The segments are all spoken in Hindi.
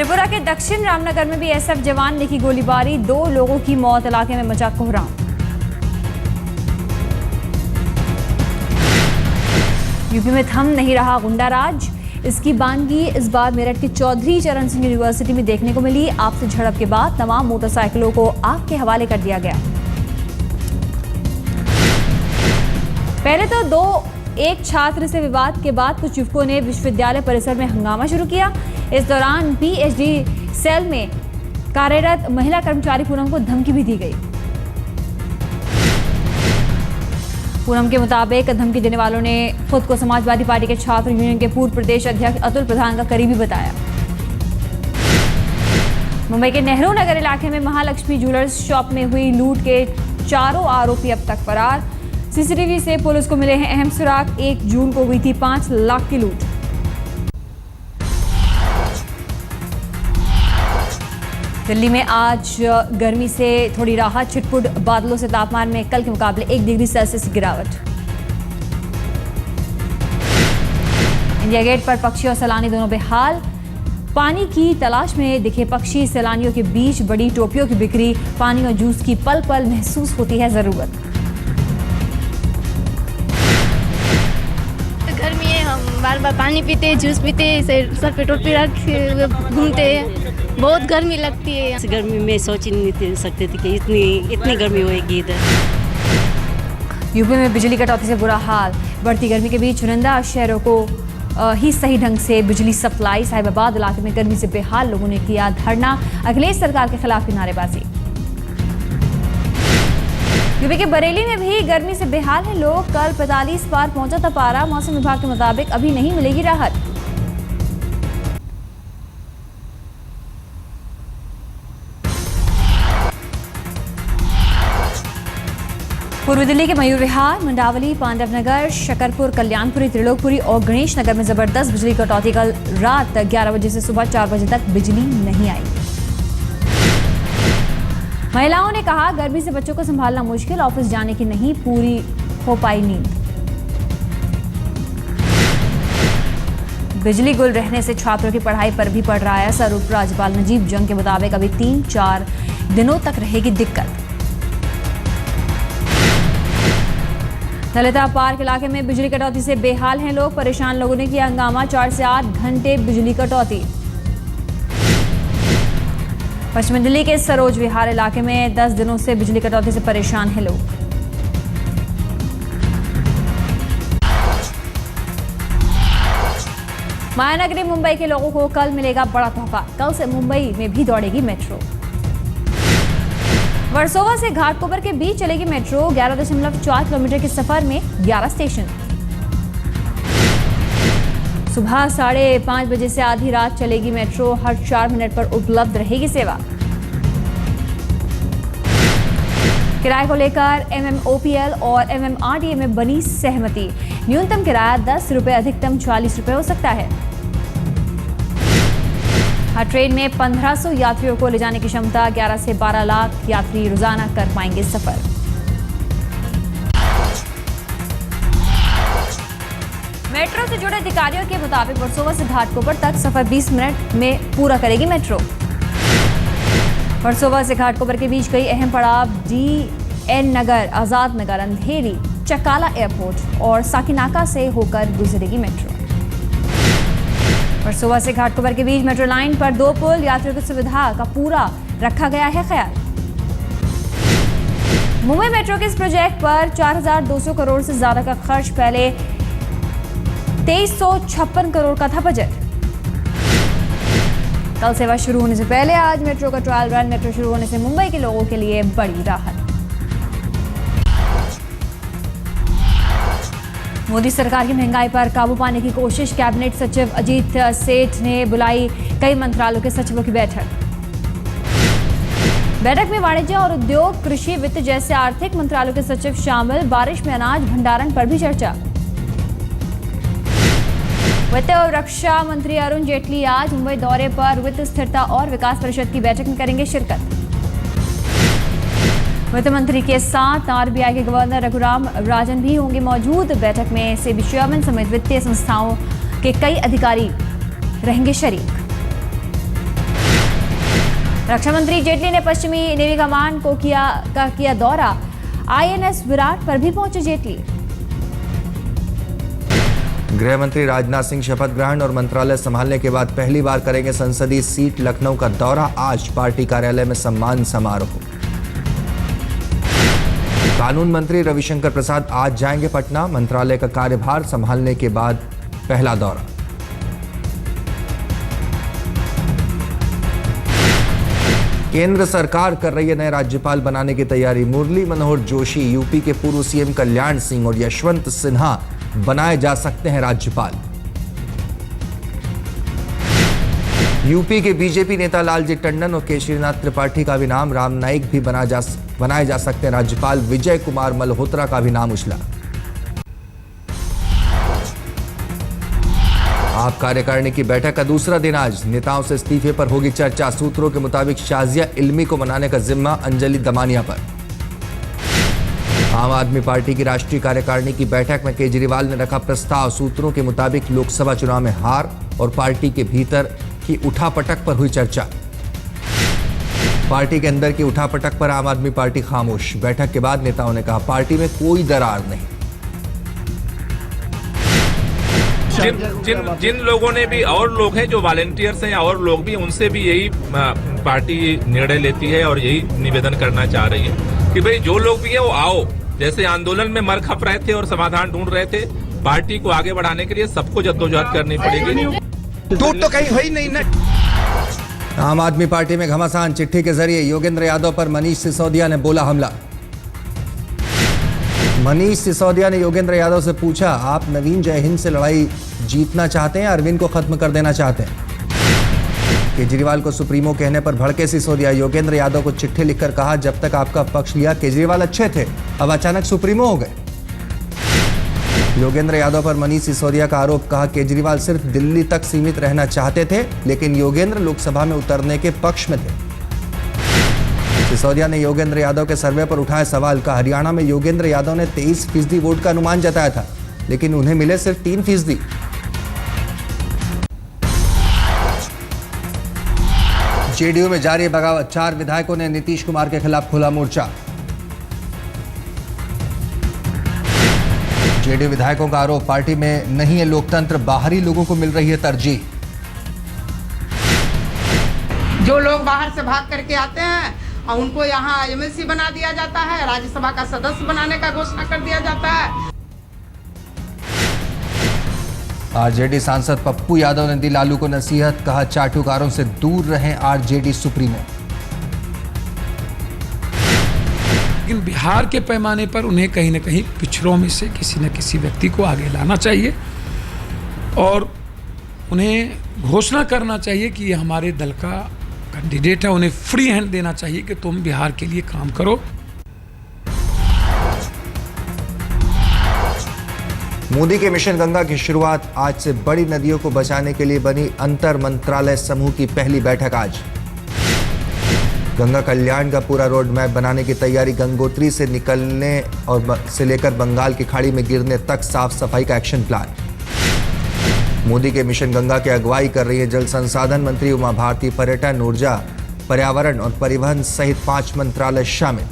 त्रिपुरा के दक्षिण रामनगर में बीएसएफ जवान ने की गोलीबारी, 2 लोगों की मौत, इलाके में मचा कोहराम। यूपी में थम नहीं रहा गुंडाराज, इसकी बानगी इस बार मेरठ के चौधरी चरण सिंह यूनिवर्सिटी में देखने को मिली। आपसी झड़प के बाद तमाम मोटरसाइकिलों को आग के हवाले कर दिया गया। पहले तो एक छात्र से विवाद के बाद कुछ युवकों ने विश्वविद्यालय परिसर में हंगामा शुरू किया। इस दौरान पीएचडी सेल में कार्यरत महिला कर्मचारी पूनम को धमकी भी दी गई। पूनम के मुताबिक धमकी देने वालों ने खुद को समाजवादी पार्टी के छात्र यूनियन के पूर्व प्रदेश अध्यक्ष अतुल प्रधान का करीबी बताया। मुंबई के नेहरू नगर इलाके में महालक्ष्मी ज्वेलर्स शॉप में हुई लूट के चारों आरोपी अब तक फरार। सीसीटीवी से पुलिस को मिले हैं अहम सुराग। 1 जून को हुई थी 5 लाख की लूट। दिल्ली में आज गर्मी से थोड़ी राहत, छिटपुट बादलों से तापमान में कल के मुकाबले 1 डिग्री सेल्सियस की गिरावट। इंडिया गेट पर पक्षी और सैलानी दोनों बेहाल, पानी की तलाश में दिखे पक्षी। सैलानियों के बीच बड़ी टोपियों की बिक्री, पानी और जूस की पल पल महसूस होती है जरूरत। गर्मी है, हम बार बार पानी पीते, जूस पीते, सर पे टोपी रख घूमते हैं, बहुत गर्मी लगती है। इस गर्मी में सोच ही नहीं सकते थे कि इतनी गर्मी होएगी इधर। यूपी में बिजली कटौती से बुरा हाल, बढ़ती गर्मी के बीच चुनिंदा शहरों को ही सही ढंग से बिजली सप्लाई। साहिबाबाद इलाके में गर्मी से बेहाल लोगों ने किया धरना, अखिलेश सरकार के खिलाफ की नारेबाजी। यूपी के बरेली में भी गर्मी से बेहाल है लोग। कल 45 पार पहुंचा था पारा। मौसम विभाग के मुताबिक अभी नहीं मिलेगी राहत। पूर्वी दिल्ली के मयूर विहार, मंडावली, पांडव नगर, शकरपुर, कल्याणपुरी, त्रिलोकपुरी और गणेश नगर में जबरदस्त बिजली कटौती। कल रात 11 बजे से सुबह 4 बजे तक बिजली नहीं आई। महिलाओं ने कहा गर्मी से बच्चों को संभालना मुश्किल, ऑफिस जाने की नहीं पूरी हो पाई नींद। बिजली गुल रहने से छात्रों की पढ़ाई पर भी पड़ रहा है असर। उप राज्यपाल नजीब जंग के मुताबिक अभी 3-4 दिनों तक रहेगी दिक्कत। ललिता पार्क इलाके में बिजली कटौती से बेहाल हैं लोग। परेशान लोगों ने किया हंगामा, 4 से 8 घंटे बिजली कटौती। पश्चिमी दिल्ली के सरोज विहार इलाके में 10 दिनों से बिजली कटौती से परेशान हैं लोग। मायानगरी मुंबई के लोगों को कल मिलेगा बड़ा तोहफा। कल से मुंबई में भी दौड़ेगी मेट्रो। वर्सोवा से घाटकोपर के बीच चलेगी मेट्रो। 11.4 किलोमीटर के सफर में 11 स्टेशन। सुबह 5:30 बजे से आधी रात चलेगी मेट्रो। हर 4 मिनट पर उपलब्ध रहेगी सेवा। किराए को लेकर MMOPL और MMRDA में बनी सहमति। न्यूनतम किराया 10 रुपये, अधिकतम 40 रुपये हो सकता है। हर ट्रेन में 1500 यात्रियों को ले जाने की क्षमता। 11 से 12 लाख यात्री रोजाना कर पाएंगे सफर। मेट्रो से जुड़े अधिकारियों के मुताबिक वर्सोवा से घाटकोपर तक सफर 20 मिनट में पूरा करेगी मेट्रो। वर्सोवा से घाटकोपर के बीच कई अहम पड़ाव DN नगर, आजाद नगर, अंधेरी, चकाला एयरपोर्ट और साकिनाका से होकर गुजरेगी मेट्रो। वर्सोवा से घाटकोपर के बीच मेट्रो लाइन पर 2 पुल। यात्रियों की सुविधा का पूरा रखा गया है ख्याल। मुंबई मेट्रो के इस प्रोजेक्ट पर 4200 करोड़ से ज्यादा का खर्च। पहले 2356 करोड़ का था बजट। कल सेवा शुरू होने से पहले आज मेट्रो का ट्रायल रन। मेट्रो शुरू होने से मुंबई के लोगों के लिए बड़ी राहत। मोदी सरकार की महंगाई पर काबू पाने की कोशिश। कैबिनेट सचिव अजीत सेठ ने बुलाई कई मंत्रालयों के सचिवों की बैठक। बैठक में वाणिज्य और उद्योग, कृषि, वित्त जैसे आर्थिक मंत्रालयों के सचिव शामिल। बारिश में अनाज भंडारण पर भी चर्चा। वित्त और रक्षा मंत्री अरुण जेटली आज मुंबई दौरे पर वित्त स्थिरता और विकास परिषद की बैठक में करेंगे शिरकत। वित्त मंत्री के साथ RBI के गवर्नर रघुराम राजन भी होंगे मौजूद। बैठक में सेबी चेयरमैन समेत वित्तीय संस्थाओं के कई अधिकारी रहेंगे शरीक। रक्षा मंत्री जेटली ने पश्चिमी नेवी कमान को किया दौरा। INS विराट पर भी पहुंचे जेटली। गृह मंत्री राजनाथ सिंह शपथ ग्रहण और मंत्रालय संभालने के बाद पहली बार करेंगे संसदीय सीट लखनऊ का दौरा। आज पार्टी कार्यालय में सम्मान समारोह। कानून मंत्री रविशंकर प्रसाद आज जाएंगे पटना। मंत्रालय का कार्यभार संभालने के बाद पहला दौरा। केंद्र सरकार कर रही है नए राज्यपाल बनाने की तैयारी। मुरली मनोहर जोशी, यूपी के पूर्व सीएम कल्याण सिंह और यशवंत सिन्हा बनाए जा सकते हैं राज्यपाल। यूपी के बीजेपी नेता लालजी टंडन और केशरीनाथ त्रिपाठी का भी नाम, राम नाईक भी बनाए जा सकते हैं राज्यपाल। विजय कुमार मल्होत्रा का भी नाम उछला। आप कार्यकारिणी की बैठक का दूसरा दिन आज। नेताओं से इस्तीफे पर होगी चर्चा। सूत्रों के मुताबिक शाजिया इल्मी को मनाने का जिम्मा अंजलि दमानिया पर। आम आदमी पार्टी की राष्ट्रीय कार्यकारिणी की बैठक में केजरीवाल ने रखा प्रस्ताव। सूत्रों के मुताबिक लोकसभा चुनाव में हार और पार्टी के भीतर की उठापटक पर हुई चर्चा। पार्टी के अंदर की उठापटक पर आम आदमी पार्टी खामोश। बैठक के बाद नेताओं ने कहा पार्टी में कोई दरार नहीं। जिन लोगों ने भी, और लोग हैं जो वॉलेंटियर्स हैं और लोग भी, उनसे भी यही पार्टी निर्णय लेती है और यही निवेदन करना चाह रही है कि भाई जो लोग भी हैं वो आओ। जैसे आंदोलन में मर खप रहे थे और समाधान ढूंढ रहे थे, पार्टी को आगे बढ़ाने के लिए सबको जद्दोजहद करनी पड़ेगी। टूट तो कहीं हुई नहीं ना। आम आदमी पार्टी में घमासान। चिट्ठी के जरिए योगेंद्र यादव पर मनीष सिसोदिया ने बोला हमला। मनीष सिसोदिया ने योगेंद्र यादव से पूछा, आप नवीन जयहिंद से लड़ाई जीतना चाहते हैं, अरविंद को खत्म कर देना चाहते हैं? केजरीवाल को सुप्रीमो कहने पर भड़के सिसोदिया। योगेंद्र यादव को चिट्ठी लिखकर कहा, जब तक आपका पक्ष लिया केजरीवाल अच्छे थे, अब अचानक सुप्रीमो हो गए। योगेंद्र यादव पर मनीष सिसोदिया का आरोप। कहा केजरीवाल सिर्फ दिल्ली तक सीमित रहना चाहते थे, लेकिन योगेंद्र लोकसभा में उतरने के पक्ष में थे। सिसोदिया ने योगेंद्र यादव के सर्वे पर उठाया सवाल। का हरियाणा में योगेंद्र यादव ने 23% वोट का अनुमान जताया था, लेकिन उन्हें मिले सिर्फ 3%। जेडीयू में जारी बगावत। 4 विधायकों ने नीतीश कुमार के खिलाफ खोला मोर्चा। जेडीयू विधायकों का आरोप, पार्टी में नहीं है लोकतंत्र, बाहरी लोगों को मिल रही है तरजीह। जो लोग बाहर से भाग करके आते हैं और उनको यहाँ एमएलसी बना दिया जाता है, राज्यसभा का सदस्य बनाने का घोषणा कर दिया जाता है। आरजेडी सांसद पप्पू यादव ने दी लालू को नसीहत। कहा चाटुकारों से दूर रहें आरजेडी सुप्रीमो। लेकिन बिहार के पैमाने पर उन्हें कहीं न कहीं पिछड़ों में से किसी न किसी व्यक्ति को आगे लाना चाहिए और उन्हें घोषणा करना चाहिए कि ये हमारे दल का कैंडिडेट है। उन्हें फ्री हैंड देना चाहिए कि तुम बिहार के लिए काम करो। मोदी के मिशन गंगा की शुरुआत आज से। बड़ी नदियों को बचाने के लिए बनी अंतर मंत्रालय समूह की पहली बैठक आज। गंगा कल्याण का पूरा रोड मैप बनाने की तैयारी। गंगोत्री से निकलने और से लेकर बंगाल की खाड़ी में गिरने तक साफ सफाई का एक्शन प्लान। मोदी के मिशन गंगा की अगुवाई कर रही है जल संसाधन मंत्री उमा भारती। पर्यटन, ऊर्जा, पर्यावरण और परिवहन सहित 5 मंत्रालय शामिल।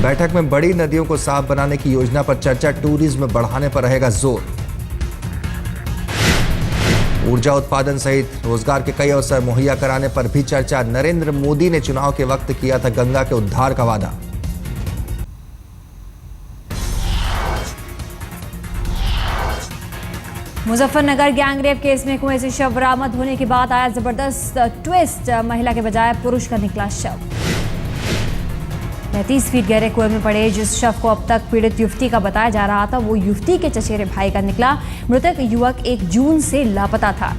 बैठक में बड़ी नदियों को साफ बनाने की योजना पर चर्चा। टूरिज्म बढ़ाने पर रहेगा जोर। ऊर्जा उत्पादन सहित रोजगार के कई अवसर मुहैया कराने पर भी चर्चा। नरेंद्र मोदी ने चुनाव के वक्त किया था गंगा के उद्धार का वादा। मुजफ्फरनगर गैंगरेप केस में कुएं से शव बरामद होने के बाद आया जबरदस्त ट्विस्ट। महिला के बजाय पुरुष का निकला शव। 35 फीट गहरे कुएं में पड़े जिस शव को अब तक पीड़ित युवती का बताया जा रहा था, वो युवती के चचेरे भाई का निकला। मृतक युवक 1 जून से लापता था।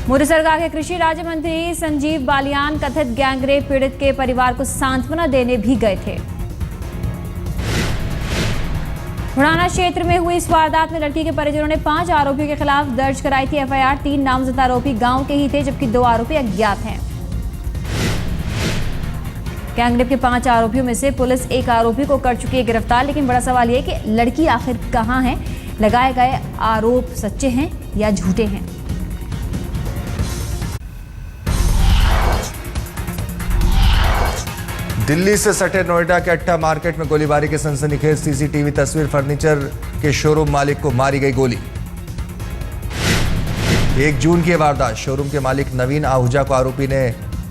मोदी सरकार के कृषि राज्य मंत्री संजीव बालियान कथित गैंगरेप पीड़ित के परिवार को सांत्वना देने भी गए थे। मुड़ाना क्षेत्र में हुई इस वारदात में लड़की के परिजनों ने 5 आरोपियों के खिलाफ दर्ज कराई थी एफआईआर। 3 नामजद आरोपी गांव के ही थे, जबकि 2 आरोपी अज्ञात हैं। गैंगरेप के 5 आरोपियों में से पुलिस 1 आरोपी को कर चुकी है गिरफ्तार, लेकिन बड़ा सवाल यह है कि लड़की आखिर कहां है? लगाए गए आरोप सच्चे हैं या झूठे हैं। दिल्ली से सटे नोएडा के अट्टा मार्केट में गोलीबारी के सनसनीखेज सीसीटीवी तस्वीर। फर्नीचर के शोरूम मालिक को मारी गई गोली। 1 जून की वारदात। शोरूम के मालिक नवीन आहूजा को आरोपी ने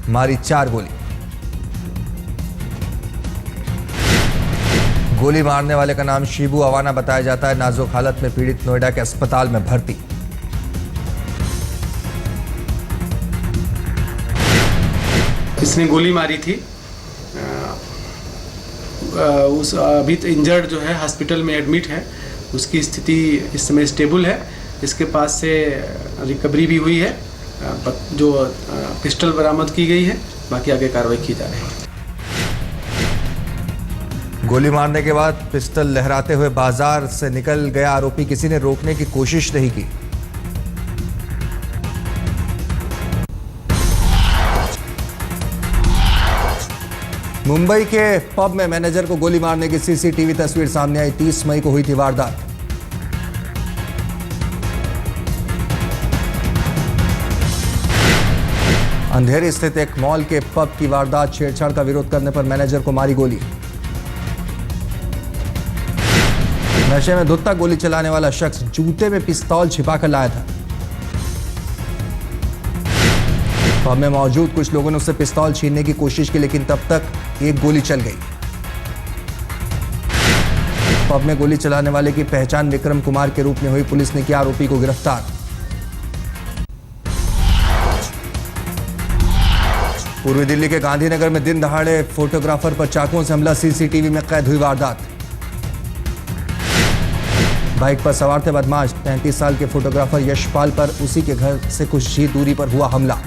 मारी 4 गोली। गोली मारने वाले का नाम शिबू अवाना बताया जाता है। नाजुक हालत में पीड़ित नोएडा के अस्पताल में भर्ती। इसने गोली मारी थी। उस अभी तो इंजर्ड जो है हॉस्पिटल में एडमिट है। उसकी स्थिति इस समय स्टेबल है। इसके पास से रिकवरी भी हुई है। जो पिस्टल बरामद की गई है। बाकी आगे कार्रवाई की जा रही है। गोली मारने के बाद पिस्टल लहराते हुए बाजार से निकल गया आरोपी। किसी ने रोकने की कोशिश नहीं की। मुंबई के पब में मैनेजर को गोली मारने की सीसीटीवी तस्वीर सामने आई। 30 मई को हुई थी वारदात। अंधेरी स्थित एक मॉल के पब की वारदात। छेड़छाड़ का विरोध करने पर मैनेजर को मारी गोली। नशे में धुत्ता गोली चलाने वाला शख्स जूते में पिस्तौल छिपाकर लाया था। पब में मौजूद कुछ लोगों ने उससे पिस्तौल छीनने की कोशिश की, लेकिन तब तक एक गोली चल गई। पब में गोली चलाने वाले की पहचान विक्रम कुमार के रूप में हुई। पुलिस ने किया आरोपी को गिरफ्तार। पूर्वी दिल्ली के गांधीनगर में दिन दहाड़े फोटोग्राफर पर चाकुओं से हमला। सीसीटीवी में कैद हुई वारदात। बाइक पर सवार थे बदमाश। 33 साल के फोटोग्राफर यशपाल पर उसी के घर से कुछ ही दूरी पर हुआ हमला।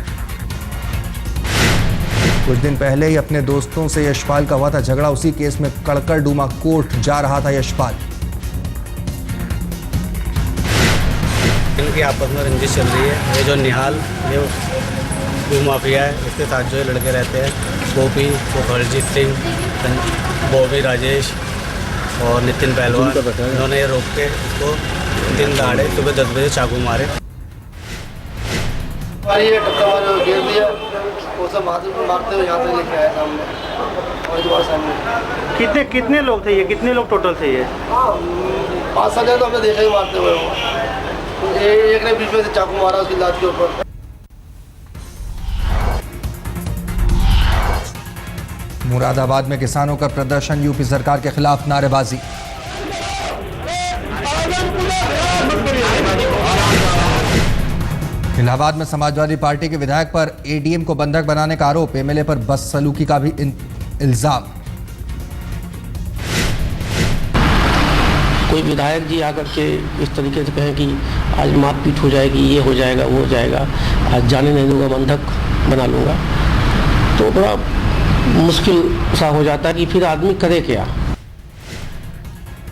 कुछ दिन पहले ही अपने दोस्तों से यशपाल का हुआ था झगड़ा। उसी केस में कड़कर डूमा कोर्ट जा रहा था यशपाल। इनकी आपस में रंजिश चल रही है। ये जो निहाल, ये भूमाफिया है, इसके साथ जो लड़के रहते हैं गोपी, हरजीत सिंह, बॉबी राजेश और नितिन पहलवान, इन्होंने ये रोक के इसको दिन दहाड़े सुबह 10 बजे चाकू मारे। मारते हुए यहाँ से लेके आए सामने। कितने लोग थे ये? कितने लोग टोटल थे ये? 5-7 जने तो हमने देखा ही मारते हुए। एक ने बीच में से चाकू मारा उसकी लाश के ऊपर। मुरादाबाद में किसानों का प्रदर्शन। यूपी सरकार के खिलाफ नारेबाजी। इलाहाबाद में समाजवादी पार्टी के विधायक पर एडीएम को बंधक बनाने का आरोप। एमएलए पर बदसलूकी का भी इल्जाम। कोई विधायक जी आकर के इस तरीके से कहें कि आज मारपीट हो जाएगी, ये हो जाएगा, वो हो जाएगा, आज जाने नहीं दूंगा, बंधक बना लूँगा, तो बड़ा मुश्किल सा हो जाता है कि फिर आदमी करे क्या।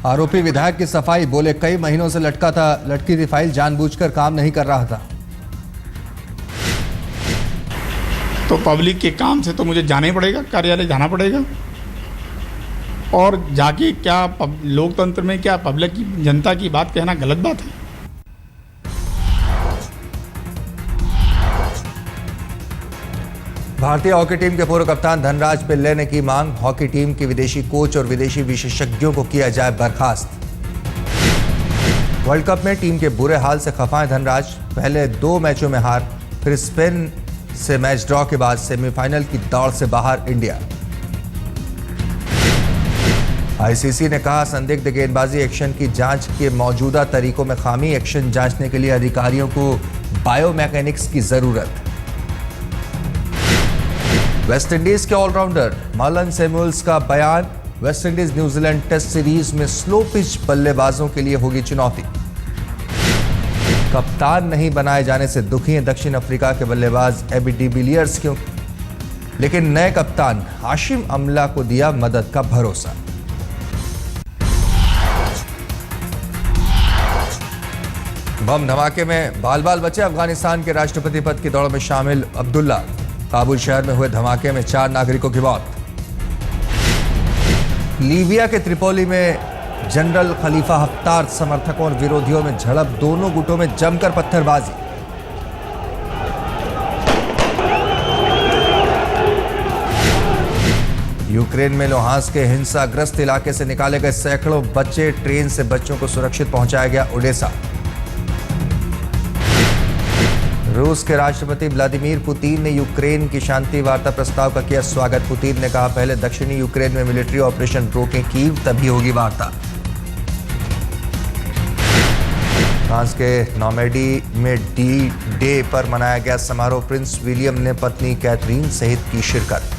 आरोपी विधायक की सफाई। बोले कई महीनों से लटकी थी फाइल, जानबूझकर काम नहीं कर रहा था। तो पब्लिक के काम से तो मुझे जाना ही पड़ेगा, कार्यालय जाना पड़ेगा। और जाके क्या लोकतंत्र में क्या पब्लिक की, जनता की बात कहना गलत बात है। भारतीय हॉकी टीम के पूर्व कप्तान धनराज पिल्ले ने की मांग। हॉकी टीम के विदेशी कोच और विदेशी विशेषज्ञों को किया जाए बर्खास्त। वर्ल्ड कप में टीम के बुरे हाल से खफा है धनराज। पहले 2 मैचों में हार, फिर स्पेन से मैच ड्रॉ के बाद सेमीफाइनल की दौड़ से बाहर इंडिया। आईसीसी ने कहा संदिग्ध गेंदबाजी एक्शन की जांच के मौजूदा तरीकों में खामी। एक्शन जांचने के लिए अधिकारियों को बायोमैकेनिक्स की जरूरत। वेस्टइंडीज के ऑलराउंडर मलन सैमुअल्स का बयान। वेस्टइंडीज न्यूजीलैंड टेस्ट सीरीज में स्लो पिच बल्लेबाजों के लिए होगी चुनौती। कप्तान नहीं बनाए जाने से दुखी हैं दक्षिण अफ्रीका के बल्लेबाज एबी डिविलियर्स क्यों, लेकिन नए कप्तान हाशिम अमला को दिया मदद का भरोसा। बम धमाके में बाल बाल बचे अफगानिस्तान के राष्ट्रपति पद की दौड़ में शामिल अब्दुल्ला। काबुल शहर में हुए धमाके में 4 नागरिकों की मौत। लीबिया के त्रिपोली में जनरल खलीफा हफ्तार समर्थकों और विरोधियों में झड़प, दोनों गुटों में जमकर पत्थरबाजी। यूक्रेन में लुहांस्क के हिंसाग्रस्त इलाके से निकाले गए सैकड़ों बच्चे, ट्रेन से बच्चों को सुरक्षित पहुंचाया गया ओडेसा। रूस के राष्ट्रपति व्लादिमीर पुतिन ने यूक्रेन की शांति वार्ता प्रस्ताव का किया स्वागत। पुतिन ने कहा, पहले दक्षिणी यूक्रेन में मिलिट्री ऑपरेशन रोकें कीव, तभी होगी वार्ता। फ्रांस के नॉर्मेडी में डी डे पर मनाया गया समारोह, प्रिंस विलियम ने पत्नी कैथरीन सहित की शिरकत।